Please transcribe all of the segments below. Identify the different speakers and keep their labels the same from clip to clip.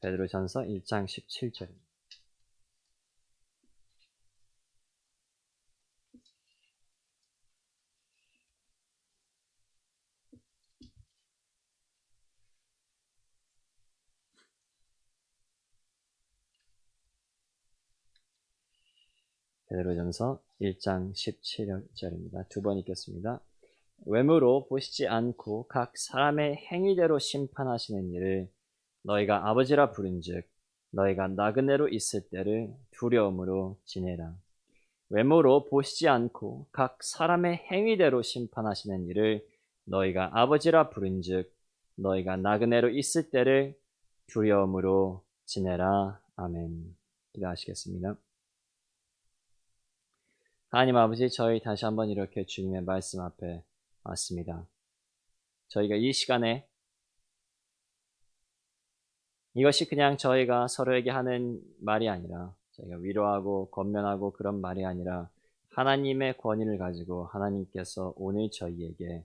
Speaker 1: 베드로전서 1장 17절입니다. 베드로전서 1장 17절입니다. 두 번 읽겠습니다. 외모로 보시지 않고 각 사람의 행위대로 심판하시는 일을 너희가 아버지라 부른즉 너희가 나그네로 있을 때를 두려움으로 지내라. 외모로 보시지 않고 각 사람의 행위대로 심판하시는 일을 너희가 아버지라 부른즉 너희가 나그네로 있을 때를 두려움으로 지내라. 아멘. 기도하시겠습니다. 하나님 아버지, 저희 다시 한번 이렇게 주님의 말씀 앞에 왔습니다. 저희가 이 시간에 이것이 그냥 저희가 서로에게 하는 말이 아니라 저희가 위로하고 권면하고 그런 말이 아니라 하나님의 권위를 가지고 하나님께서 오늘 저희에게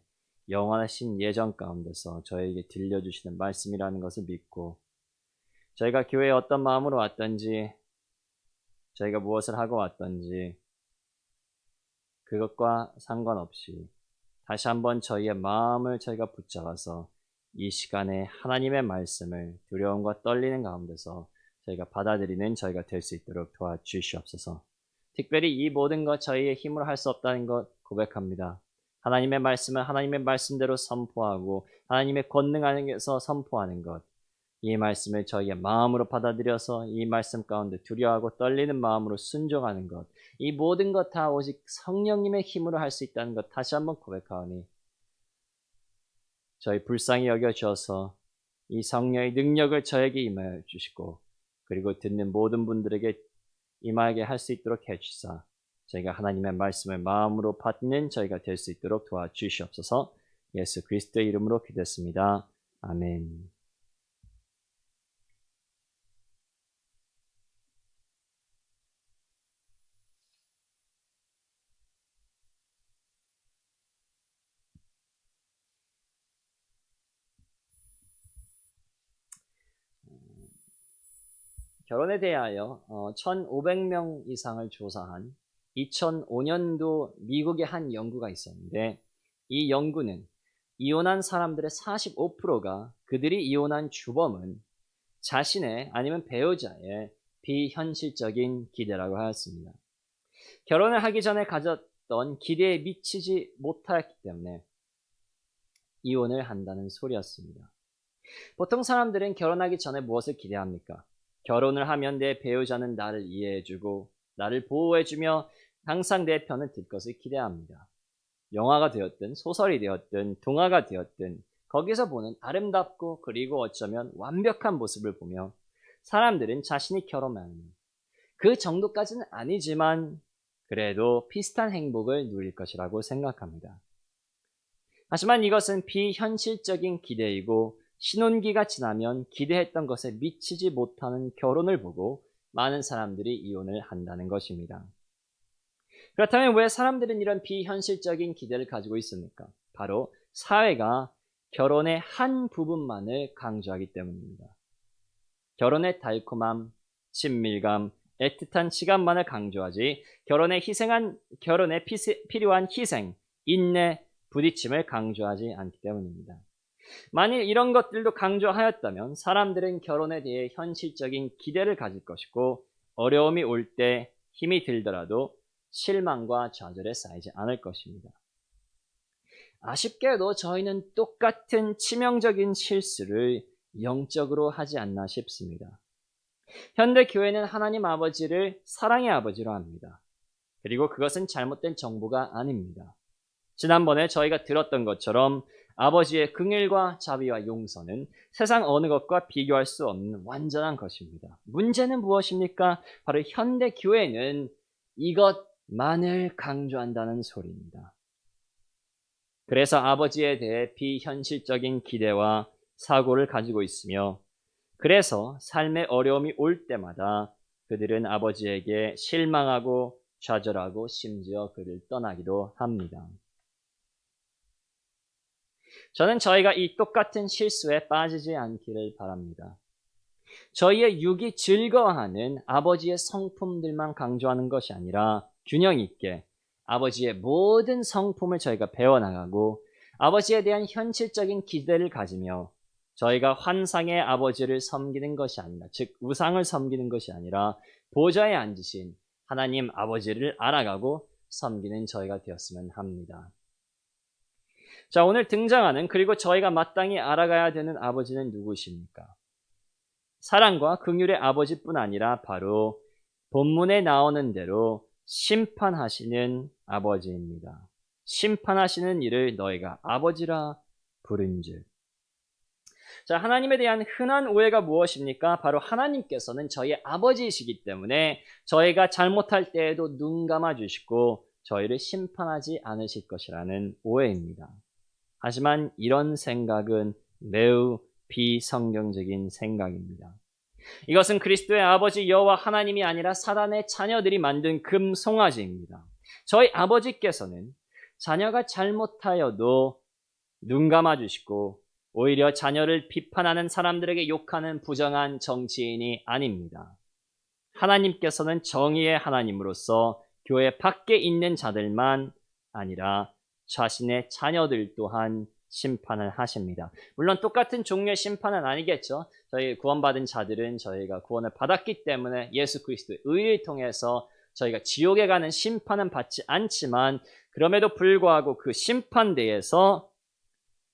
Speaker 1: 영원하신 예정 가운데서 저희에게 들려주시는 말씀이라는 것을 믿고 저희가 교회에 어떤 마음으로 왔던지 저희가 무엇을 하고 왔던지 그것과 상관없이 다시 한번 저희의 마음을 저희가 붙잡아서 이 시간에 하나님의 말씀을 두려움과 떨리는 가운데서 저희가 받아들이는 저희가 될 수 있도록 도와주시옵소서. 특별히 이 모든 것 저희의 힘으로 할 수 없다는 것 고백합니다. 하나님의 말씀은 하나님의 말씀대로 선포하고 하나님의 권능 안에서 선포하는 것, 이 말씀을 저희의 마음으로 받아들여서 이 말씀 가운데 두려워하고 떨리는 마음으로 순종하는 것, 이 모든 것 다 오직 성령님의 힘으로 할 수 있다는 것 다시 한번 고백하오니 저희 불쌍히 여겨주셔서 이 성령의 능력을 저에게 임하여 주시고 그리고 듣는 모든 분들에게 임하게 할 수 있도록 해주사 저희가 하나님의 말씀을 마음으로 받는 저희가 될 수 있도록 도와주시옵소서. 예수 그리스도의 이름으로 기도했습니다. 아멘. 결혼에 대하여 1,500명 이상을 조사한 2005년도 미국의 한 연구가 있었는데 이 연구는 이혼한 사람들의 45%가 그들이 이혼한 주범은 자신의 아니면 배우자의 비현실적인 기대라고 하였습니다. 결혼을 하기 전에 가졌던 기대에 미치지 못하였기 때문에 이혼을 한다는 소리였습니다. 보통 사람들은 결혼하기 전에 무엇을 기대합니까? 결혼을 하면 내 배우자는 나를 이해해주고 나를 보호해주며 항상 내 편을 들 것을 기대합니다. 영화가 되었든 소설이 되었든 동화가 되었든 거기서 보는 아름답고 그리고 어쩌면 완벽한 모습을 보며 사람들은 자신이 결혼하면 그 정도까지는 아니지만 그래도 비슷한 행복을 누릴 것이라고 생각합니다. 하지만 이것은 비현실적인 기대이고 신혼기가 지나면 기대했던 것에 미치지 못하는 결혼을 보고 많은 사람들이 이혼을 한다는 것입니다. 그렇다면 왜 사람들은 이런 비현실적인 기대를 가지고 있습니까? 바로 사회가 결혼의 한 부분만을 강조하기 때문입니다. 결혼의 달콤함, 친밀감, 애틋한 시간만을 강조하지 결혼에 필요한 희생, 인내, 부딪힘을 강조하지 않기 때문입니다. 만일 이런 것들도 강조하였다면 사람들은 결혼에 대해 현실적인 기대를 가질 것이고 어려움이 올 때 힘이 들더라도 실망과 좌절에 쌓이지 않을 것입니다. 아쉽게도 저희는 똑같은 치명적인 실수를 영적으로 하지 않나 싶습니다. 현대 교회는 하나님 아버지를 사랑의 아버지로 합니다. 그리고 그것은 잘못된 정보가 아닙니다. 지난번에 저희가 들었던 것처럼 아버지의 긍휼과 자비와 용서는 세상 어느 것과 비교할 수 없는 완전한 것입니다. 문제는 무엇입니까? 바로 현대 교회는 이것만을 강조한다는 소리입니다. 그래서 아버지에 대해 비현실적인 기대와 사고를 가지고 있으며 그래서 삶의 어려움이 올 때마다 그들은 아버지에게 실망하고 좌절하고 심지어 그를 떠나기도 합니다. 저는 저희가 이 똑같은 실수에 빠지지 않기를 바랍니다. 저희의 육이 즐거워하는 아버지의 성품들만 강조하는 것이 아니라 균형 있게 아버지의 모든 성품을 저희가 배워나가고 아버지에 대한 현실적인 기대를 가지며 저희가 환상의 아버지를 섬기는 것이 아니라, 즉 우상을 섬기는 것이 아니라 보좌에 앉으신 하나님 아버지를 알아가고 섬기는 저희가 되었으면 합니다. 자, 오늘 등장하는 그리고 저희가 마땅히 알아가야 되는 아버지는 누구십니까? 사랑과 긍휼의 아버지뿐 아니라 바로 본문에 나오는 대로 심판하시는 아버지입니다. 심판하시는 이를 너희가 아버지라 부른즉. 자, 하나님에 대한 흔한 오해가 무엇입니까? 바로 하나님께서는 저희의 아버지이시기 때문에 저희가 잘못할 때에도 눈 감아 주시고 저희를 심판하지 않으실 것이라는 오해입니다. 하지만 이런 생각은 매우 비성경적인 생각입니다. 이것은 그리스도의 아버지 여호와 하나님이 아니라 사단의 자녀들이 만든 금송아지입니다. 저희 아버지께서는 자녀가 잘못하여도 눈 감아 주시고 오히려 자녀를 비판하는 사람들에게 욕하는 부정한 정치인이 아닙니다. 하나님께서는 정의의 하나님으로서 교회 밖에 있는 자들만 아니라 자신의 자녀들 또한 심판을 하십니다. 물론 똑같은 종류의 심판은 아니겠죠. 저희 구원받은 자들은 저희가 구원을 받았기 때문에 예수 그리스도의 의를 통해서 저희가 지옥에 가는 심판은 받지 않지만 그럼에도 불구하고 그 심판대에서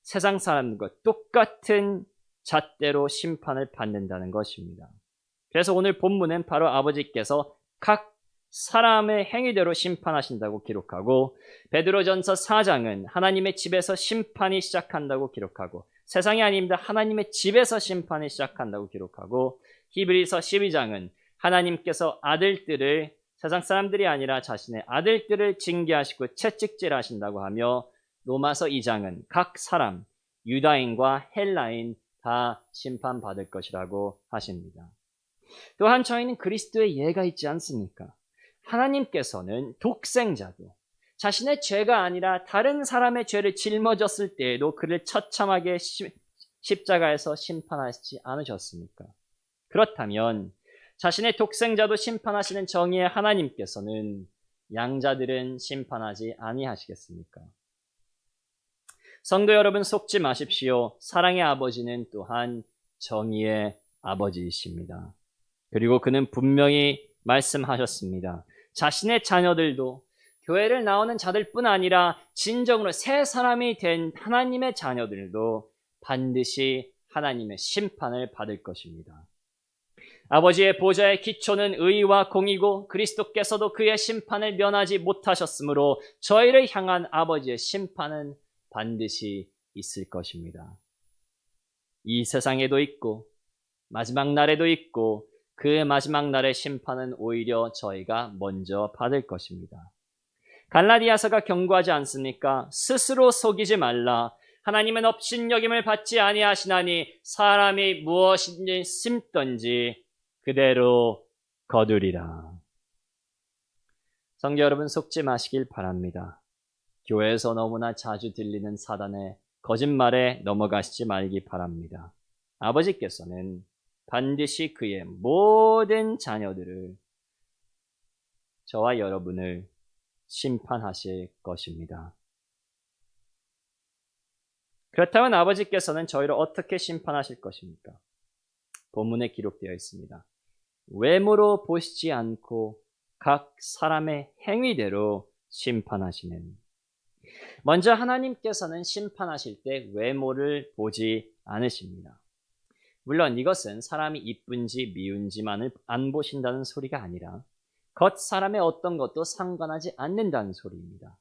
Speaker 1: 세상 사람들과 똑같은 잣대로 심판을 받는다는 것입니다. 그래서 오늘 본문은 바로 아버지께서 각 사람의 행위대로 심판하신다고 기록하고 베드로전서 4장은 하나님의 집에서 심판이 시작한다고 기록하고 세상이 아닙니다. 하나님의 집에서 심판이 시작한다고 기록하고 히브리서 12장은 하나님께서 아들들을 세상 사람들이 아니라 자신의 아들들을 징계하시고 채찍질하신다고 하며 로마서 2장은 각 사람 유다인과 헬라인 다 심판받을 것이라고 하십니다. 또한 저희는 그리스도의 예가 있지 않습니까? 하나님께서는 독생자도 자신의 죄가 아니라 다른 사람의 죄를 짊어졌을 때에도 그를 처참하게 십자가에서 심판하시지 않으셨습니까? 그렇다면 자신의 독생자도 심판하시는 정의의 하나님께서는 양자들은 심판하지 아니하시겠습니까? 성도 여러분, 속지 마십시오. 사랑의 아버지는 또한 정의의 아버지이십니다. 그리고 그는 분명히 말씀하셨습니다. 자신의 자녀들도 교회를 나오는 자들뿐 아니라 진정으로 새 사람이 된 하나님의 자녀들도 반드시 하나님의 심판을 받을 것입니다. 아버지의 보좌의 기초는 의와 공이고 그리스도께서도 그의 심판을 면하지 못하셨으므로 저희를 향한 아버지의 심판은 반드시 있을 것입니다. 이 세상에도 있고 마지막 날에도 있고 그 마지막 날의 심판은 오히려 저희가 먼저 받을 것입니다. 갈라디아서가 경고하지 않습니까? 스스로 속이지 말라. 하나님은 업신여김을 받지 아니하시나니 사람이 무엇인지 심든지 그대로 거두리라. 성도 여러분, 속지 마시길 바랍니다. 교회에서 너무나 자주 들리는 사단의 거짓말에 넘어가시지 말기 바랍니다. 아버지께서는 반드시 그의 모든 자녀들을, 저와 여러분을 심판하실 것입니다. 그렇다면 아버지께서는 저희를 어떻게 심판하실 것입니까? 본문에 기록되어 있습니다. 외모로 보시지 않고 각 사람의 행위대로 심판하시는. 먼저 하나님께서는 심판하실 때 외모를 보지 않으십니다. 물론 이것은 사람이 이쁜지 미운지만을 안 보신다는 소리가 아니라 겉 사람의 어떤 것도 상관하지 않는다는 소리입니다.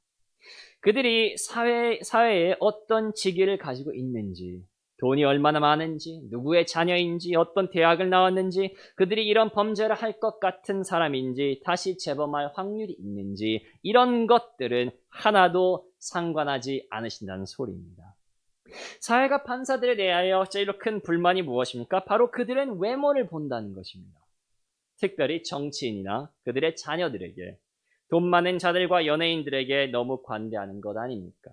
Speaker 1: 그들이 사회에 어떤 직위를 가지고 있는지, 돈이 얼마나 많은지, 누구의 자녀인지, 어떤 대학을 나왔는지, 그들이 이런 범죄를 할 것 같은 사람인지, 다시 재범할 확률이 있는지, 이런 것들은 하나도 상관하지 않으신다는 소리입니다. 사회가 판사들에 대하여 제일 큰 불만이 무엇입니까? 바로 그들은 외모를 본다는 것입니다. 특별히 정치인이나 그들의 자녀들에게, 돈 많은 자들과 연예인들에게 너무 관대하는 것 아닙니까?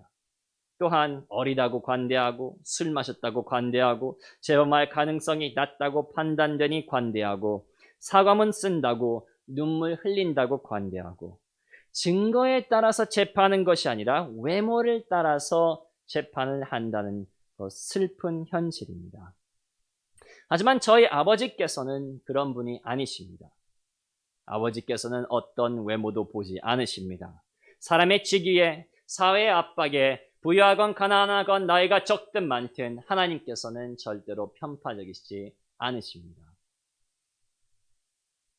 Speaker 1: 또한 어리다고 관대하고 술 마셨다고 관대하고 재범할 가능성이 낮다고 판단되니 관대하고 사과문 쓴다고 눈물 흘린다고 관대하고 증거에 따라서 재판하는 것이 아니라 외모를 따라서 재판을 한다는 슬픈 현실입니다. 하지만 저희 아버지께서는 그런 분이 아니십니다. 아버지께서는 어떤 외모도 보지 않으십니다. 사람의 직위에, 사회의 압박에, 부유하건 가난하건 나이가 적든 많든 하나님께서는 절대로 편파적이시지 않으십니다.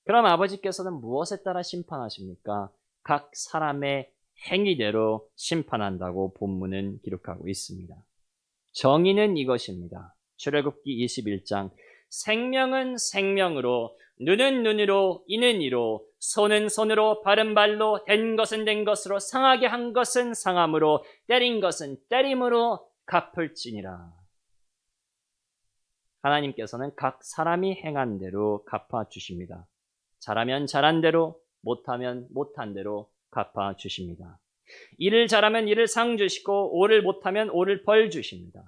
Speaker 1: 그럼 아버지께서는 무엇에 따라 심판하십니까? 각 사람의 행위대로 심판한다고 본문은 기록하고 있습니다. 정의는 이것입니다. 출애굽기 21장 생명은 생명으로, 눈은 눈으로, 이는 이로, 손은 손으로, 발은 발로, 된 것은 된 것으로, 상하게 한 것은 상함으로, 때린 것은 때림으로 갚을지니라. 하나님께서는 각 사람이 행한 대로 갚아주십니다. 잘하면 잘한 대로, 못하면 못한 대로 갚아주십니다. 일을 잘하면 일을 상 주시고 오를 못하면 오를 벌 주십니다.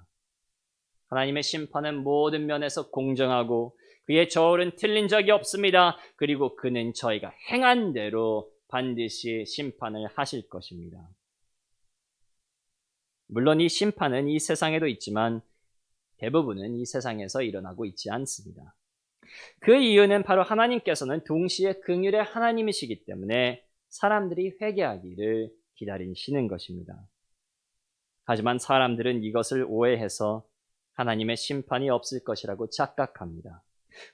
Speaker 1: 하나님의 심판은 모든 면에서 공정하고 그의 저울은 틀린 적이 없습니다. 그리고 그는 저희가 행한 대로 반드시 심판을 하실 것입니다. 물론 이 심판은 이 세상에도 있지만 대부분은 이 세상에서 일어나고 있지 않습니다. 그 이유는 바로 하나님께서는 동시에 긍휼의 하나님이시기 때문에 사람들이 회개하기를 기다리시는 것입니다. 하지만 사람들은 이것을 오해해서 하나님의 심판이 없을 것이라고 착각합니다.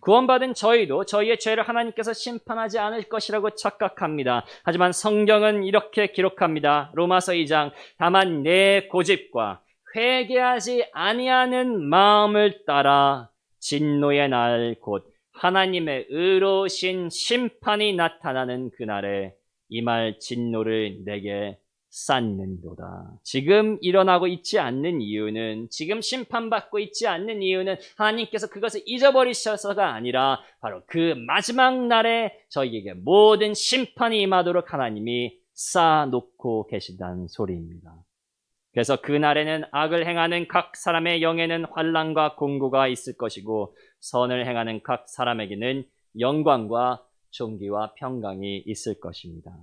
Speaker 1: 구원받은 저희도 저희의 죄를 하나님께서 심판하지 않을 것이라고 착각합니다. 하지만 성경은 이렇게 기록합니다. 로마서 2장 다만 내 고집과 회개하지 아니하는 마음을 따라 진노의 날 곧 하나님의 의로우신 심판이 나타나는 그날에 임할 진노를 내게 쌓는도다. 지금 일어나고 있지 않는 이유는, 지금 심판받고 있지 않는 이유는 하나님께서 그것을 잊어버리셔서가 아니라 바로 그 마지막 날에 저희에게 모든 심판이 임하도록 하나님이 쌓아놓고 계시다는 소리입니다. 그래서 그날에는 악을 행하는 각 사람의 영에는 환난과 공고가 있을 것이고 선을 행하는 각 사람에게는 영광과 존귀와 평강이 있을 것입니다.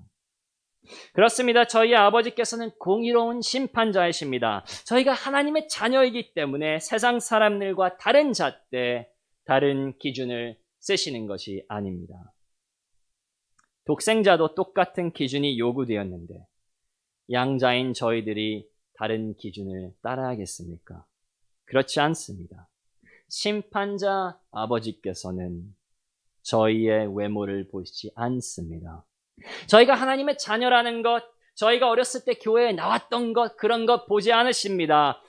Speaker 1: 그렇습니다. 저희 아버지께서는 공의로운 심판자이십니다. 저희가 하나님의 자녀이기 때문에 세상 사람들과 다른 잣대, 다른 기준을 쓰시는 것이 아닙니다. 독생자도 똑같은 기준이 요구되었는데 양자인 저희들이 다른 기준을 따라야겠습니까? 그렇지 않습니다. 심판자 아버지께서는 저희의 외모를 보시지 않습니다. 저희가 하나님의 자녀라는 것, 저희가 어렸을 때 교회에 나왔던 것, 그런 것 보지 않으십니다.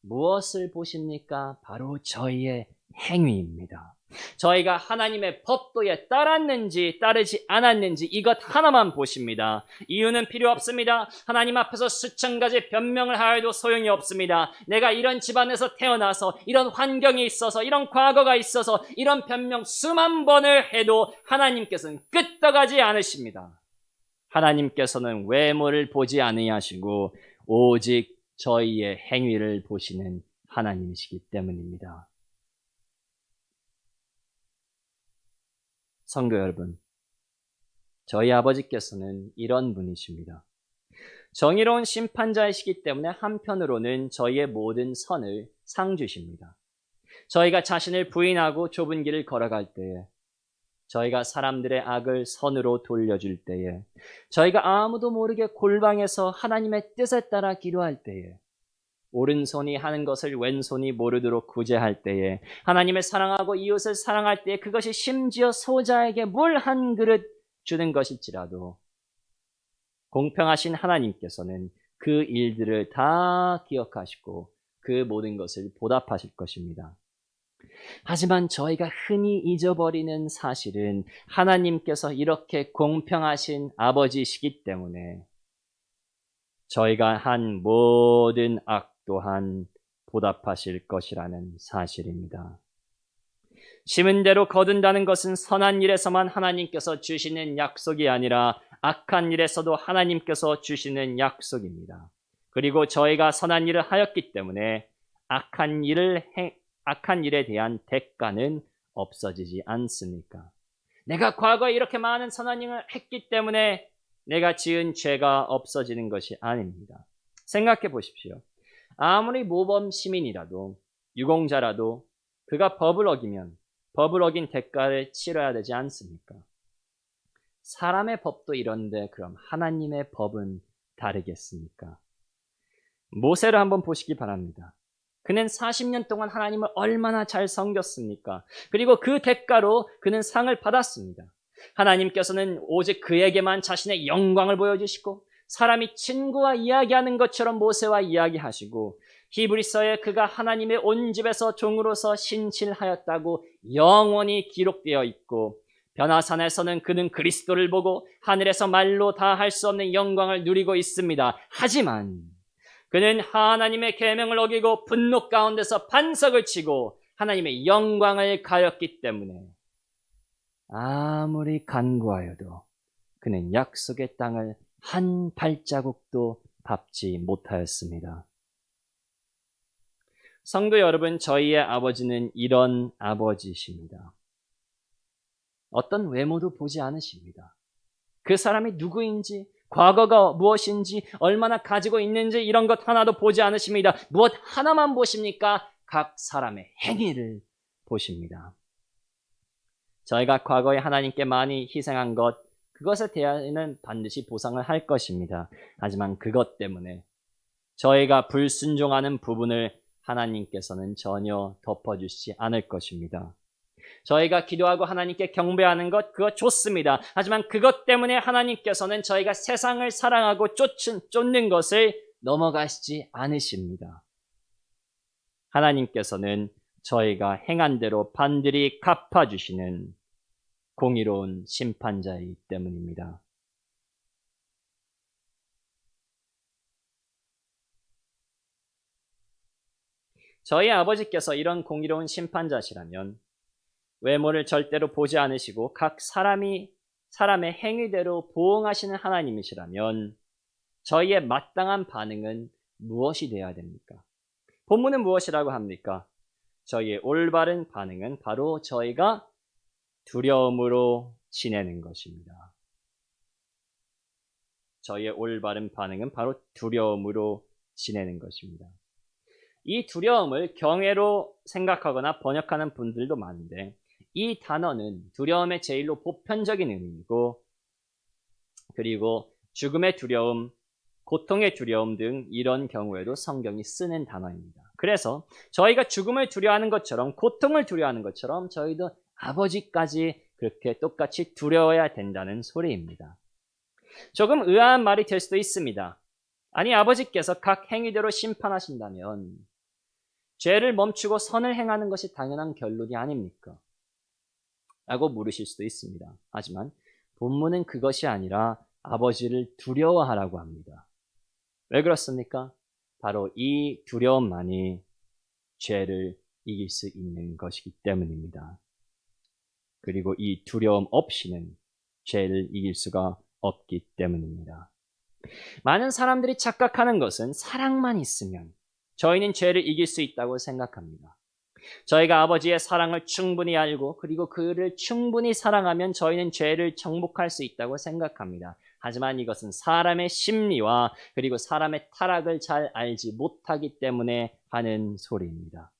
Speaker 1: 무엇을 보십니까? 바로 저희의 행위입니다. 저희가 하나님의 법도에 따랐는지 따르지 않았는지 이것 하나만 보십니다. 이유는 필요 없습니다. 하나님 앞에서 수천 가지 변명을 하여도 소용이 없습니다. 내가 이런 집안에서 태어나서 이런 환경이 있어서 이런 과거가 있어서 이런 변명 수만 번을 해도 하나님께서는 끄떡하지 않으십니다. 하나님께서는 외모를 보지 아니하시고 오직 저희의 행위를 보시는 하나님이시기 때문입니다. 성도 여러분, 저희 아버지께서는 이런 분이십니다. 정의로운 심판자이시기 때문에 한편으로는 저희의 모든 선을 상 주십니다. 저희가 자신을 부인하고 좁은 길을 걸어갈 때에, 저희가 사람들의 악을 선으로 돌려줄 때에, 저희가 아무도 모르게 골방에서 하나님의 뜻에 따라 기도할 때에, 오른손이 하는 것을 왼손이 모르도록 구제할 때에, 하나님을 사랑하고 이웃을 사랑할 때에, 그것이 심지어 소자에게 물 한 그릇 주는 것일지라도 공평하신 하나님께서는 그 일들을 다 기억하시고 그 모든 것을 보답하실 것입니다. 하지만 저희가 흔히 잊어버리는 사실은 하나님께서 이렇게 공평하신 아버지시기 때문에 저희가 한 모든 악 또한 보답하실 것이라는 사실입니다. 심은 대로 거둔다는 것은 선한 일에서만 하나님께서 주시는 약속이 아니라 악한 일에서도 하나님께서 주시는 약속입니다. 그리고 저희가 선한 일을 하였기 때문에 악한 일에 대한 대가는 없어지지 않습니까? 내가 과거에 이렇게 많은 선한 일을 했기 때문에 내가 지은 죄가 없어지는 것이 아닙니다. 생각해 보십시오. 아무리 모범 시민이라도 유공자라도 그가 법을 어기면 법을 어긴 대가를 치러야 되지 않습니까? 사람의 법도 이런데 그럼 하나님의 법은 다르겠습니까? 모세를 한번 보시기 바랍니다. 그는 40년 동안 하나님을 얼마나 잘 섬겼습니까? 그리고 그 대가로 그는 상을 받았습니다. 하나님께서는 오직 그에게만 자신의 영광을 보여주시고 사람이 친구와 이야기하는 것처럼 모세와 이야기하시고 히브리서에 그가 하나님의 온 집에서 종으로서 신실하였다고 영원히 기록되어 있고 변화산에서는 그는 그리스도를 보고 하늘에서 말로 다 할 수 없는 영광을 누리고 있습니다. 하지만 그는 하나님의 계명을 어기고 분노 가운데서 반석을 치고 하나님의 영광을 가렸기 때문에 아무리 간구하여도 그는 약속의 땅을 한 발자국도 밟지 못하였습니다. 성도 여러분, 저희의 아버지는 이런 아버지십니다. 어떤 외모도 보지 않으십니다. 그 사람이 누구인지, 과거가 무엇인지, 얼마나 가지고 있는지 이런 것 하나도 보지 않으십니다. 무엇 하나만 보십니까? 각 사람의 행위를 보십니다. 저희가 과거에 하나님께 많이 희생한 것, 그것에 대해서는 반드시 보상을 할 것입니다. 하지만 그것 때문에 저희가 불순종하는 부분을 하나님께서는 전혀 덮어주시지 않을 것입니다. 저희가 기도하고 하나님께 경배하는 것, 그거 좋습니다. 하지만 그것 때문에 하나님께서는 저희가 세상을 사랑하고 쫓는 것을 넘어가시지 않으십니다. 하나님께서는 저희가 행한 대로 반드시 갚아주시는 공의로운 심판자이기 때문입니다. 저희 아버지께서 이런 공의로운 심판자시라면 외모를 절대로 보지 않으시고 각 사람의 행위대로 보응하시는 하나님이시라면 저희의 마땅한 반응은 무엇이 되어야 됩니까? 본문은 무엇이라고 합니까? 저희의 올바른 반응은 바로 저희가 두려움으로 지내는 것입니다. 저희의 올바른 반응은 바로 두려움으로 지내는 것입니다. 이 두려움을 경외로 생각하거나 번역하는 분들도 많은데 이 단어는 두려움의 제일로 보편적인 의미이고 그리고 죽음의 두려움, 고통의 두려움 등 이런 경우에도 성경이 쓰는 단어입니다. 그래서 저희가 죽음을 두려워하는 것처럼 고통을 두려워하는 것처럼 저희도 아버지까지 그렇게 똑같이 두려워야 된다는 소리입니다. 조금 의아한 말이 될 수도 있습니다. 아니 아버지께서 각 행위대로 심판하신다면 죄를 멈추고 선을 행하는 것이 당연한 결론이 아닙니까? 라고 물으실 수도 있습니다. 하지만 본문은 그것이 아니라 아버지를 두려워하라고 합니다. 왜 그렇습니까? 바로 이 두려움만이 죄를 이길 수 있는 것이기 때문입니다. 그리고 이 두려움 없이는 죄를 이길 수가 없기 때문입니다. 많은 사람들이 착각하는 것은 사랑만 있으면 저희는 죄를 이길 수 있다고 생각합니다. 저희가 아버지의 사랑을 충분히 알고 그리고 그를 충분히 사랑하면 저희는 죄를 정복할 수 있다고 생각합니다. 하지만 이것은 사람의 심리와 그리고 사람의 타락을 잘 알지 못하기 때문에 하는 소리입니다.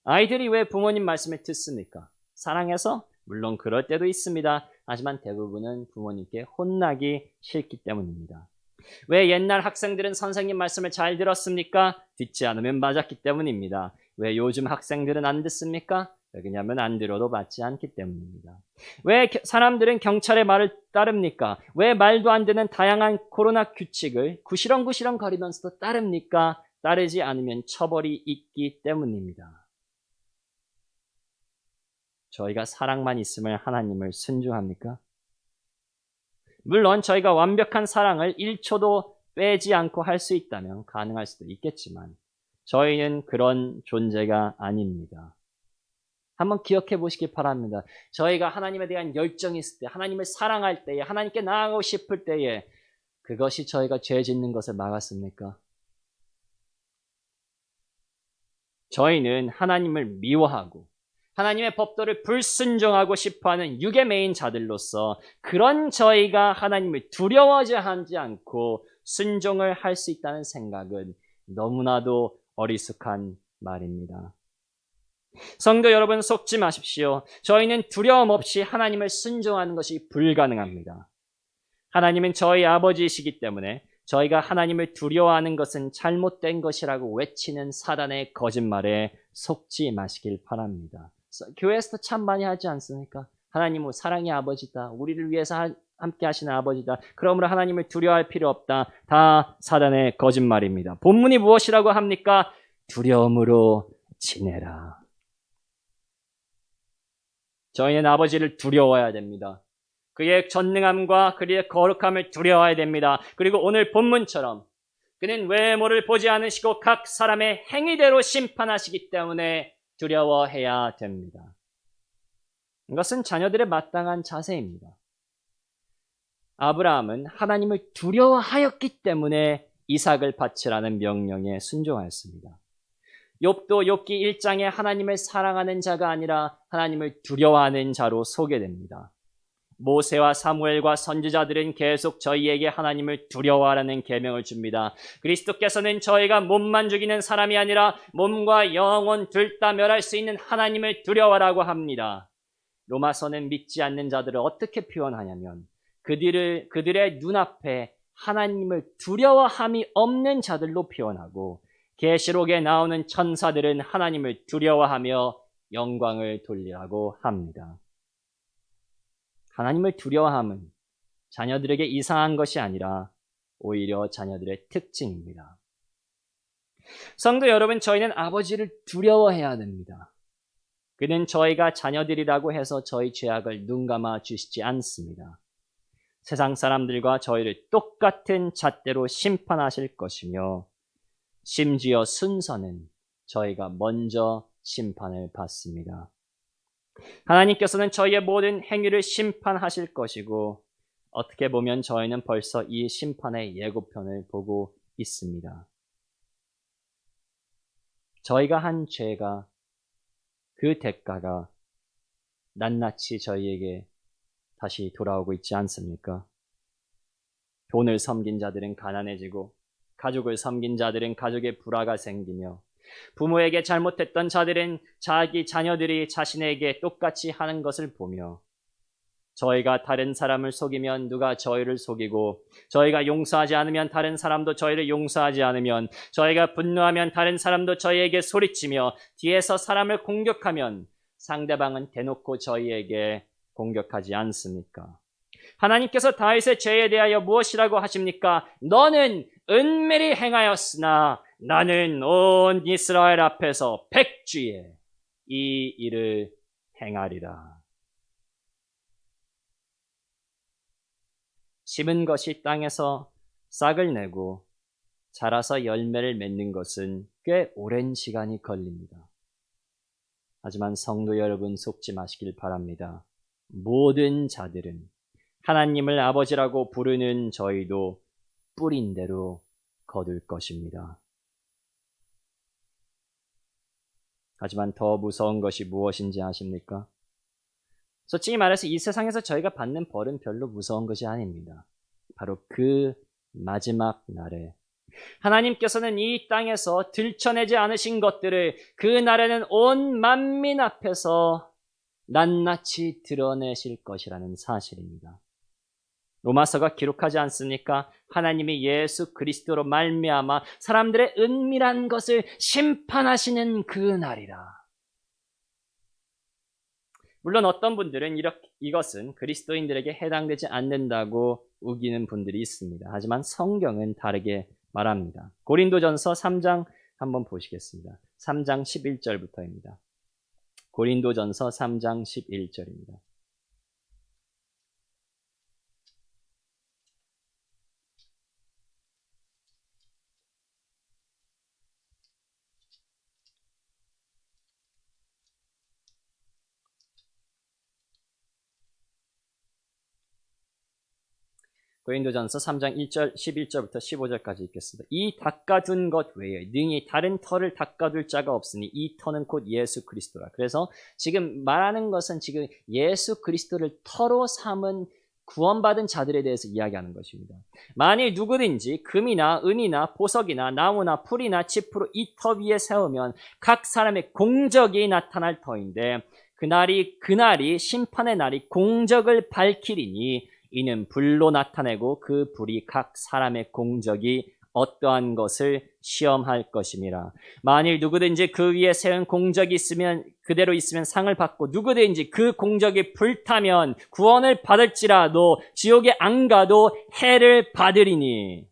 Speaker 1: 아이들이 왜 부모님 말씀을 듣습니까? 사랑해서? 물론 그럴 때도 있습니다. 하지만 대부분은 부모님께 혼나기 싫기 때문입니다. 왜 옛날 학생들은 선생님 말씀을 잘 들었습니까? 듣지 않으면 맞았기 때문입니다. 왜 요즘 학생들은 안 듣습니까? 왜냐하면 안 들어도 맞지 않기 때문입니다. 왜 사람들은 경찰의 말을 따릅니까? 왜 말도 안 되는 다양한 코로나 규칙을 구시렁구시렁 거리면서도 따릅니까? 따르지 않으면 처벌이 있기 때문입니다. 저희가 사랑만 있으면 하나님을 순종합니까? 물론 저희가 완벽한 사랑을 1초도 빼지 않고 할 수 있다면 가능할 수도 있겠지만 저희는 그런 존재가 아닙니다. 한번 기억해 보시기 바랍니다. 저희가 하나님에 대한 열정이 있을 때, 하나님을 사랑할 때에, 하나님께 나아가고 싶을 때에 그것이 저희가 죄 짓는 것을 막았습니까? 저희는 하나님을 미워하고 하나님의 법도를 불순종하고 싶어하는 육의 매인 자들로서 그런 저희가 하나님을 두려워하지 않고 순종을 할 수 있다는 생각은 너무나도 어리숙한 말입니다. 성도 여러분, 속지 마십시오. 저희는 두려움 없이 하나님을 순종하는 것이 불가능합니다. 하나님은 저희 아버지이시기 때문에 저희가 하나님을 두려워하는 것은 잘못된 것이라고 외치는 사단의 거짓말에 속지 마시길 바랍니다. 교회에서도 참 많이 하지 않습니까? 하나님은 사랑의 아버지다. 우리를 위해서 함께 하시는 아버지다. 그러므로 하나님을 두려워할 필요 없다. 다 사단의 거짓말입니다. 본문이 무엇이라고 합니까? 두려움으로 지내라. 저희는 아버지를 두려워해야 됩니다. 그의 전능함과 그의 거룩함을 두려워해야 됩니다. 그리고 오늘 본문처럼 그는 외모를 보지 않으시고 각 사람의 행위대로 심판하시기 때문에 두려워해야 됩니다. 이것은 자녀들의 마땅한 자세입니다. 아브라함은 하나님을 두려워하였기 때문에 이삭을 바치라는 명령에 순종하였습니다. 욥도 욥기 1장에 하나님을 사랑하는 자가 아니라 하나님을 두려워하는 자로 소개됩니다. 모세와 사무엘과 선지자들은 계속 저희에게 하나님을 두려워하라는 계명을 줍니다. 그리스도께서는 저희가 몸만 죽이는 사람이 아니라 몸과 영혼 둘 다 멸할 수 있는 하나님을 두려워하라고 합니다. 로마서는 믿지 않는 자들을 어떻게 표현하냐면 그들의 눈앞에 하나님을 두려워함이 없는 자들로 표현하고, 계시록에 나오는 천사들은 하나님을 두려워하며 영광을 돌리라고 합니다. 하나님을 두려워함은 자녀들에게 이상한 것이 아니라 오히려 자녀들의 특징입니다. 성도 여러분, 저희는 아버지를 두려워해야 됩니다. 그는 저희가 자녀들이라고 해서 저희 죄악을 눈감아 주시지 않습니다. 세상 사람들과 저희를 똑같은 잣대로 심판하실 것이며, 심지어 순서는 저희가 먼저 심판을 받습니다. 하나님께서는 저희의 모든 행위를 심판하실 것이고, 어떻게 보면 저희는 벌써 이 심판의 예고편을 보고 있습니다. 저희가 한 죄가, 그 대가가 낱낱이 저희에게 다시 돌아오고 있지 않습니까? 돈을 섬긴 자들은 가난해지고, 가족을 섬긴 자들은 가족의 불화가 생기며, 부모에게 잘못했던 자들은 자기 자녀들이 자신에게 똑같이 하는 것을 보며, 저희가 다른 사람을 속이면 누가 저희를 속이고, 저희가 용서하지 않으면 다른 사람도 저희를 용서하지 않으면, 저희가 분노하면 다른 사람도 저희에게 소리치며, 뒤에서 사람을 공격하면 상대방은 대놓고 저희에게 공격하지 않습니까? 하나님께서 다윗의 죄에 대하여 무엇이라고 하십니까? 너는 은밀히 행하였으나 나는 온 이스라엘 앞에서 백주에 이 일을 행하리라. 심은 것이 땅에서 싹을 내고 자라서 열매를 맺는 것은 꽤 오랜 시간이 걸립니다. 하지만 성도 여러분, 속지 마시길 바랍니다. 모든 자들은, 하나님을 아버지라고 부르는 저희도 뿌린 대로 거둘 것입니다. 하지만 더 무서운 것이 무엇인지 아십니까? 솔직히 말해서 이 세상에서 저희가 받는 벌은 별로 무서운 것이 아닙니다. 바로 그 마지막 날에 하나님께서는 이 땅에서 들춰내지 않으신 것들을 그 날에는 온 만민 앞에서 낱낱이 드러내실 것이라는 사실입니다. 로마서가 기록하지 않습니까? 하나님이 예수 그리스도로 말미암아 사람들의 은밀한 것을 심판하시는 그 날이라. 물론 어떤 분들은 이것은 그리스도인들에게 해당되지 않는다고 우기는 분들이 있습니다. 하지만 성경은 다르게 말합니다. 고린도전서 3장 한번 보시겠습니다. 3장 11절부터입니다. 고린도전서 3장 11절입니다. 고린도전서 3장 1절 11절부터 15절까지 읽겠습니다. 이 닦아둔 것 외에 능히 다른 터를 닦아둘 자가 없으니 이 터는 곧 예수 그리스도라. 그래서 지금 말하는 것은 지금 예수 그리스도를 터로 삼은 구원받은 자들에 대해서 이야기하는 것입니다. 만일 누구든지 금이나 은이나 보석이나 나무나 풀이나 짚으로 이 터 위에 세우면 각 사람의 공적이 나타날 터인데 그날이 심판의 날이 공적을 밝히리니 이는 불로 나타내고 그 불이 각 사람의 공적이 어떠한 것을 시험할 것임이라. 만일 누구든지 그 위에 세운 공적이 있으면 그대로 있으면 상을 받고 누구든지 그 공적이 불타면 구원을 받을지라도 지옥에 안 가도 해를 받으리니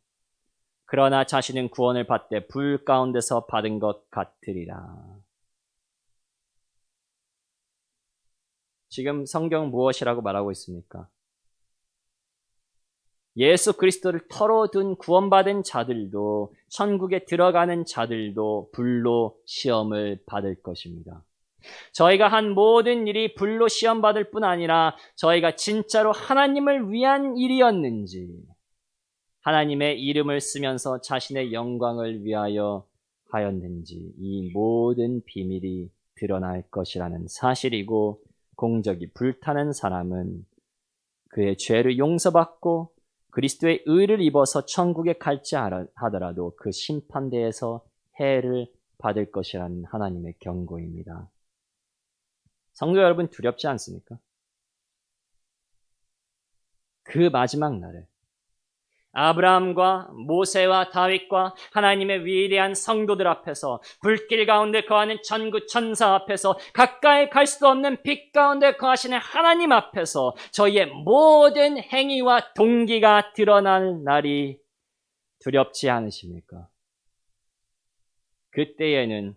Speaker 1: 그러나 자신은 구원을 받되 불 가운데서 받은 것 같으리라. 지금 성경 무엇이라고 말하고 있습니까? 예수 그리스도를 터로 둔 구원받은 자들도 천국에 들어가는 자들도 불로 시험을 받을 것입니다. 저희가 한 모든 일이 불로 시험받을 뿐 아니라 저희가 진짜로 하나님을 위한 일이었는지 하나님의 이름을 쓰면서 자신의 영광을 위하여 하였는지 이 모든 비밀이 드러날 것이라는 사실이고 공적이 불타는 사람은 그의 죄를 용서받고 그리스도의 의를 입어서 천국에 갈지 하더라도 그 심판대에서 해를 받을 것이라는 하나님의 경고입니다. 성도 여러분 두렵지 않습니까? 그 마지막 날에 아브라함과 모세와 다윗과 하나님의 위대한 성도들 앞에서 불길 가운데 거하는 천구 천사 앞에서 가까이 갈 수도 없는 빛 가운데 거하시는 하나님 앞에서 저희의 모든 행위와 동기가 드러날 날이 두렵지 않으십니까? 그때에는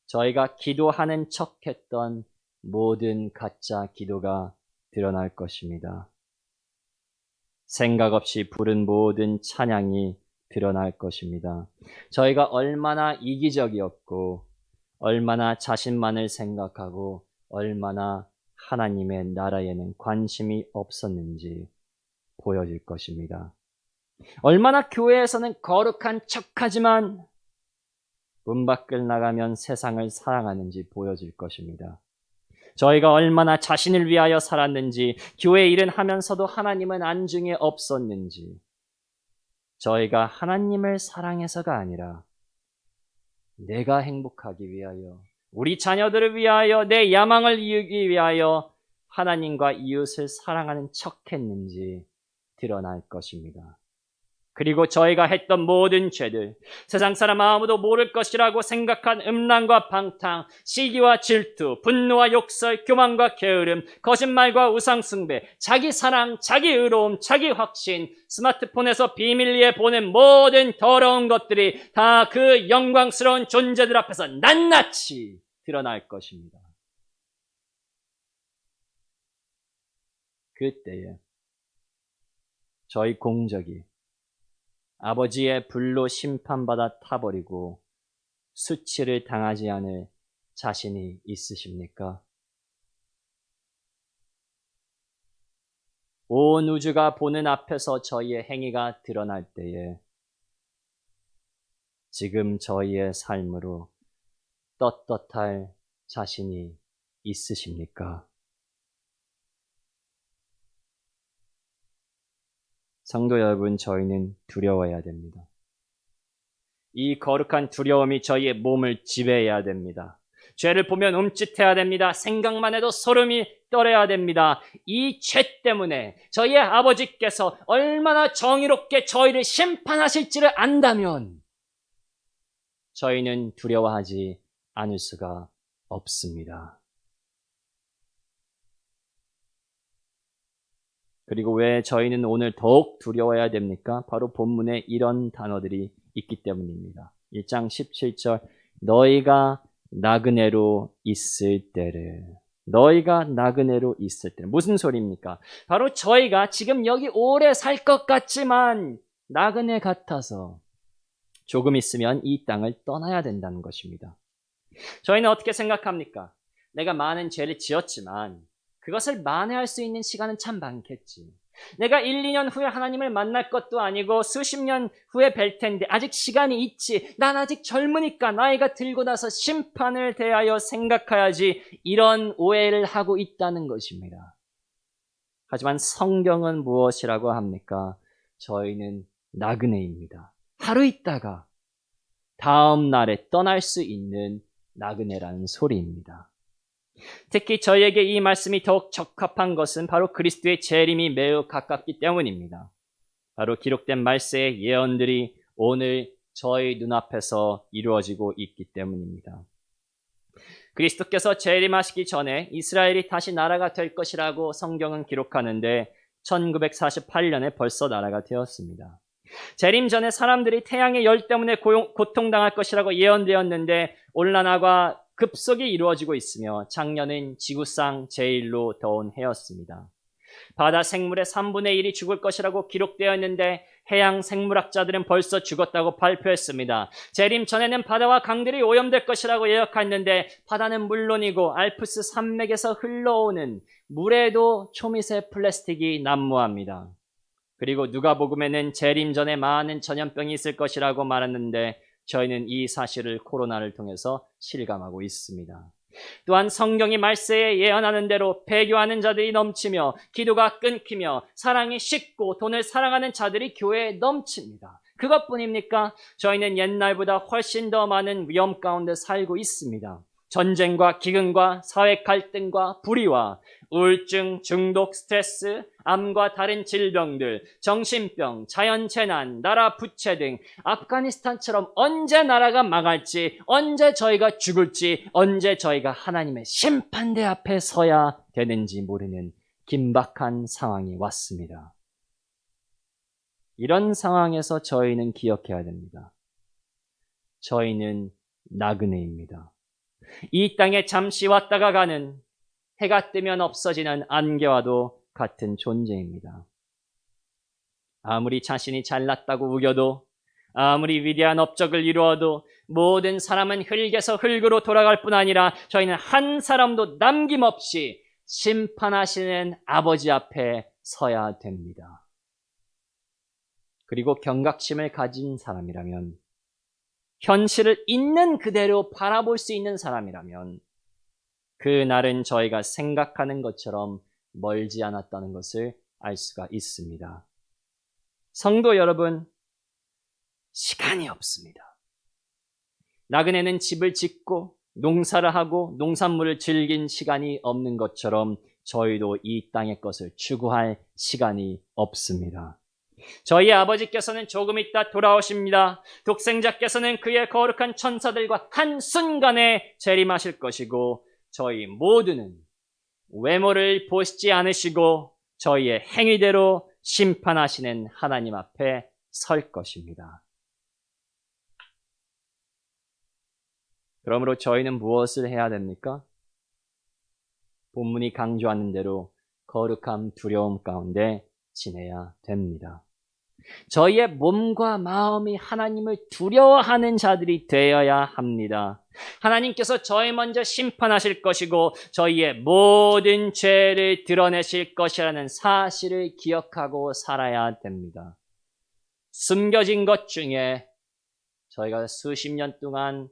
Speaker 1: 저희가 기도하는 척했던 모든 가짜 기도가 드러날 것입니다. 생각 없이 부른 모든 찬양이 드러날 것입니다. 저희가 얼마나 이기적이었고 얼마나 자신만을 생각하고 얼마나 하나님의 나라에는 관심이 없었는지 보여질 것입니다. 얼마나 교회에서는 거룩한 척하지만 문 밖을 나가면 세상을 사랑하는지 보여질 것입니다. 저희가 얼마나 자신을 위하여 살았는지, 교회 일은 하면서도 하나님은 안중에 없었는지, 저희가 하나님을 사랑해서가 아니라 내가 행복하기 위하여, 우리 자녀들을 위하여, 내 야망을 이루기 위하여 하나님과 이웃을 사랑하는 척했는지 드러날 것입니다. 그리고 저희가 했던 모든 죄들, 세상 사람 아무도 모를 것이라고 생각한 음란과 방탕, 시기와 질투, 분노와 욕설, 교만과 게으름, 거짓말과 우상숭배, 자기 사랑, 자기 의로움, 자기 확신, 스마트폰에서 비밀리에 보는 모든 더러운 것들이 다 그 영광스러운 존재들 앞에서 낱낱이 드러날 것입니다. 그때에 저희 공적이 아버지의 불로 심판받아 타버리고 수치를 당하지 않을 자신이 있으십니까? 온 우주가 보는 앞에서 저희의 행위가 드러날 때에 지금 저희의 삶으로 떳떳할 자신이 있으십니까? 성도 여러분, 저희는 두려워해야 됩니다. 이 거룩한 두려움이 저희의 몸을 지배해야 됩니다. 죄를 보면 움찔해야 됩니다. 생각만 해도 소름이 떨어야 됩니다. 이 죄 때문에 저희의 아버지께서 얼마나 정의롭게 저희를 심판하실지를 안다면 저희는 두려워하지 않을 수가 없습니다. 그리고 왜 저희는 오늘 더욱 두려워해야 됩니까? 바로 본문에 이런 단어들이 있기 때문입니다. 1장 17절 너희가 나그네로 있을 때를 너희가 나그네로 있을 때 무슨 소리입니까? 바로 저희가 지금 여기 오래 살 것 같지만 나그네 같아서 조금 있으면 이 땅을 떠나야 된다는 것입니다. 저희는 어떻게 생각합니까? 내가 많은 죄를 지었지만 그것을 만회할 수 있는 시간은 참 많겠지. 내가 1, 2년 후에 하나님을 만날 것도 아니고 수십 년 후에 뵐 텐데 아직 시간이 있지. 난 아직 젊으니까 나이가 들고 나서 심판을 대하여 생각해야지. 이런 오해를 하고 있다는 것입니다. 하지만 성경은 무엇이라고 합니까? 저희는 나그네입니다. 하루 있다가 다음 날에 떠날 수 있는 나그네라는 소리입니다. 특히 저희에게 이 말씀이 더욱 적합한 것은 바로 그리스도의 재림이 매우 가깝기 때문입니다. 바로 기록된 말세의 예언들이 오늘 저희 눈앞에서 이루어지고 있기 때문입니다. 그리스도께서 재림하시기 전에 이스라엘이 다시 나라가 될 것이라고 성경은 기록하는데 1948년에 벌써 나라가 되었습니다. 재림 전에 사람들이 태양의 열 때문에 고통당할 것이라고 예언되었는데 온난화가 급속히 이루어지고 있으며 작년은 지구상 제일로 더운 해였습니다. 바다 생물의 3분의 1이 죽을 것이라고 기록되어 있는데 해양 생물학자들은 벌써 죽었다고 발표했습니다. 재림 전에는 바다와 강들이 오염될 것이라고 예언했는데 바다는 물론이고 알프스 산맥에서 흘러오는 물에도 초미세 플라스틱이 난무합니다. 그리고 누가복음에는 재림 전에 많은 전염병이 있을 것이라고 말했는데 저희는 이 사실을 코로나를 통해서 실감하고 있습니다. 또한 성경이 말세에 예언하는 대로 배교하는 자들이 넘치며 기도가 끊기며 사랑이 식고 돈을 사랑하는 자들이 교회에 넘칩니다. 그것뿐입니까? 저희는 옛날보다 훨씬 더 많은 위험 가운데 살고 있습니다. 전쟁과 기근과 사회 갈등과 불의와 우울증, 중독, 스트레스, 암과 다른 질병들, 정신병, 자연재난, 나라 부채 등 아프가니스탄처럼 언제 나라가 망할지, 언제 저희가 죽을지, 언제 저희가 하나님의 심판대 앞에 서야 되는지 모르는 긴박한 상황이 왔습니다. 이런 상황에서 저희는 기억해야 됩니다. 저희는 나그네입니다. 이 땅에 잠시 왔다가 가는 해가 뜨면 없어지는 안개와도 같은 존재입니다. 아무리 자신이 잘났다고 우겨도 아무리 위대한 업적을 이루어도 모든 사람은 흙에서 흙으로 돌아갈 뿐 아니라 저희는 한 사람도 남김없이 심판하시는 아버지 앞에 서야 됩니다. 그리고 경각심을 가진 사람이라면 현실을 있는 그대로 바라볼 수 있는 사람이라면 그 날은 저희가 생각하는 것처럼 멀지 않았다는 것을 알 수가 있습니다. 성도 여러분, 시간이 없습니다. 나그네는 집을 짓고 농사를 하고 농산물을 즐긴 시간이 없는 것처럼 저희도 이 땅의 것을 추구할 시간이 없습니다. 저희 아버지께서는 조금 있다 돌아오십니다. 독생자께서는 그의 거룩한 천사들과 한순간에 재림하실 것이고 저희 모두는 외모를 보시지 않으시고 저희의 행위대로 심판하시는 하나님 앞에 설 것입니다. 그러므로 저희는 무엇을 해야 됩니까? 본문이 강조하는 대로 거룩함, 두려움 가운데 지내야 됩니다. 저희의 몸과 마음이 하나님을 두려워하는 자들이 되어야 합니다. 하나님께서 저희 먼저 심판하실 것이고 저희의 모든 죄를 드러내실 것이라는 사실을 기억하고 살아야 됩니다. 숨겨진 것 중에 저희가 수십 년 동안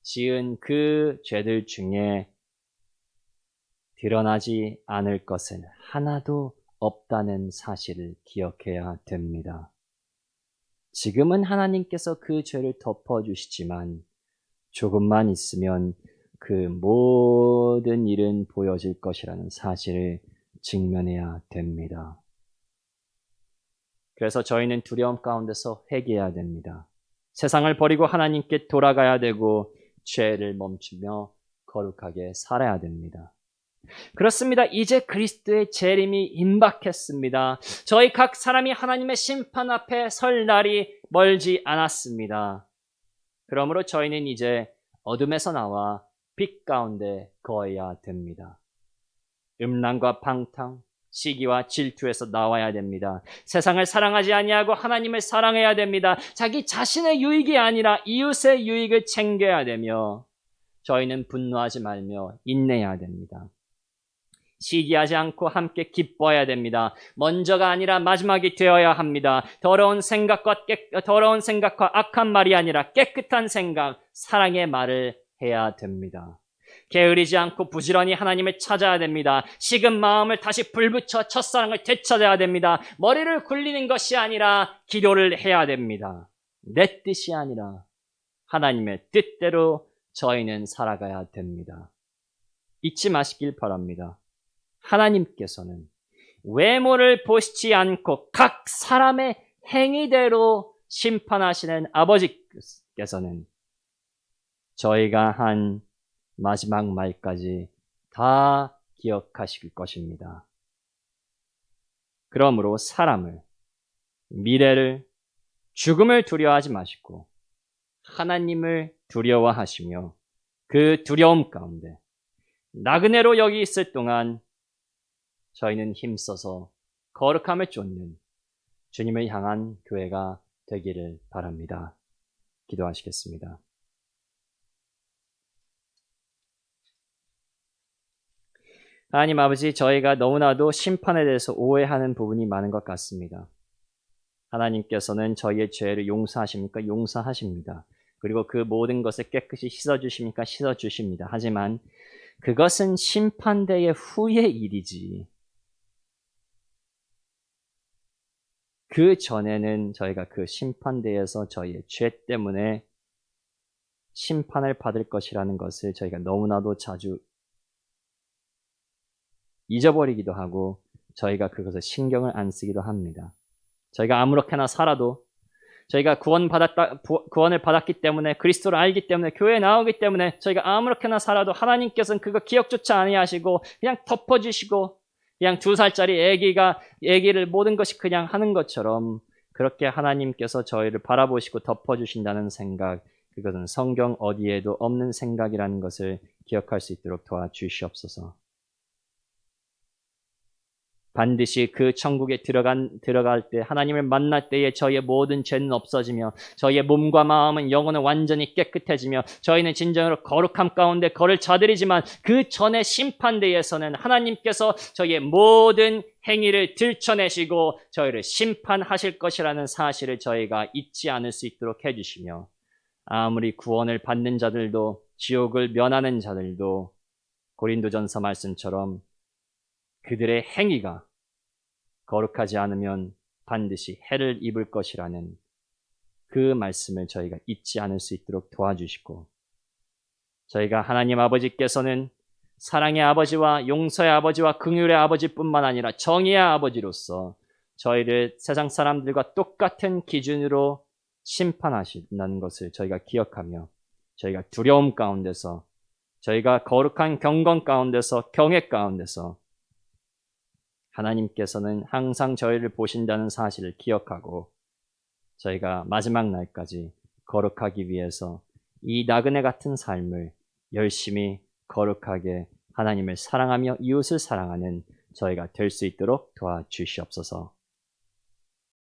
Speaker 1: 지은 그 죄들 중에 드러나지 않을 것은 하나도 없다는 사실을 기억해야 됩니다. 지금은 하나님께서 그 죄를 덮어주시지만 조금만 있으면 그 모든 일은 보여질 것이라는 사실을 직면해야 됩니다. 그래서 저희는 두려움 가운데서 회개해야 됩니다. 세상을 버리고 하나님께 돌아가야 되고 죄를 멈추며 거룩하게 살아야 됩니다. 그렇습니다. 이제 그리스도의 재림이 임박했습니다. 저희 각 사람이 하나님의 심판 앞에 설 날이 멀지 않았습니다. 그러므로 저희는 이제 어둠에서 나와 빛 가운데 거해야 됩니다. 음란과 방탕, 시기와 질투에서 나와야 됩니다. 세상을 사랑하지 아니하고 하나님을 사랑해야 됩니다. 자기 자신의 유익이 아니라 이웃의 유익을 챙겨야 되며 저희는 분노하지 말며 인내해야 됩니다. 시기하지 않고 함께 기뻐해야 됩니다. 먼저가 아니라 마지막이 되어야 합니다. 더러운 생각과 악한 말이 아니라 깨끗한 생각, 사랑의 말을 해야 됩니다. 게으르지 않고 부지런히 하나님을 찾아야 됩니다. 식은 마음을 다시 불붙여 첫사랑을 되찾아야 됩니다. 머리를 굴리는 것이 아니라 기도를 해야 됩니다. 내 뜻이 아니라 하나님의 뜻대로 저희는 살아가야 됩니다. 잊지 마시길 바랍니다. 하나님께서는 외모를 보시지 않고 각 사람의 행위대로 심판하시는 아버지께서는 저희가 한 마지막 말까지 다 기억하실 것입니다. 그러므로 사람을, 미래를, 죽음을 두려워하지 마시고 하나님을 두려워하시며 그 두려움 가운데 나그네로 여기 있을 동안 저희는 힘써서 거룩함을 쫓는 주님을 향한 교회가 되기를 바랍니다. 기도하시겠습니다. 하나님 아버지, 저희가 너무나도 심판에 대해서 오해하는 부분이 많은 것 같습니다. 하나님께서는 저희의 죄를 용서하십니까? 용서하십니다. 그리고 그 모든 것을 깨끗이 씻어주십니까? 씻어주십니다. 하지만 그것은 심판대의 후의 일이지. 그 전에는 저희가 그 심판대에서 저희의 죄 때문에 심판을 받을 것이라는 것을 저희가 너무나도 자주 잊어버리기도 하고 저희가 그것을 신경을 안 쓰기도 합니다. 저희가 아무렇게나 살아도 저희가 구원을 받았기 때문에 그리스도를 알기 때문에 교회에 나오기 때문에 저희가 아무렇게나 살아도 하나님께서는 그거 기억조차 아니하시고 그냥 덮어주시고 그냥 2살짜리 애기를 모든 것이 그냥 하는 것처럼 그렇게 하나님께서 저희를 바라보시고 덮어주신다는 생각, 그것은 성경 어디에도 없는 생각이라는 것을 기억할 수 있도록 도와주시옵소서. 반드시 그 천국에 들어갈 때 하나님을 만날 때에 저희의 모든 죄는 없어지며 저희의 몸과 마음은 영혼은 완전히 깨끗해지며 저희는 진정으로 거룩함 가운데 걸을 자들이지만 그 전에 심판대에서는 하나님께서 저희의 모든 행위를 들춰내시고 저희를 심판하실 것이라는 사실을 저희가 잊지 않을 수 있도록 해주시며 아무리 구원을 받는 자들도 지옥을 면하는 자들도 고린도전서 말씀처럼 그들의 행위가 거룩하지 않으면 반드시 해를 입을 것이라는 그 말씀을 저희가 잊지 않을 수 있도록 도와주시고 저희가 하나님 아버지께서는 사랑의 아버지와 용서의 아버지와 긍휼의 아버지뿐만 아니라 정의의 아버지로서 저희를 세상 사람들과 똑같은 기준으로 심판하신다는 것을 저희가 기억하며 저희가 두려움 가운데서 저희가 거룩한 경건 가운데서 경외 가운데서 하나님께서는 항상 저희를 보신다는 사실을 기억하고 저희가 마지막 날까지 거룩하기 위해서 이 나그네 같은 삶을 열심히 거룩하게 하나님을 사랑하며 이웃을 사랑하는 저희가 될 수 있도록 도와주시옵소서.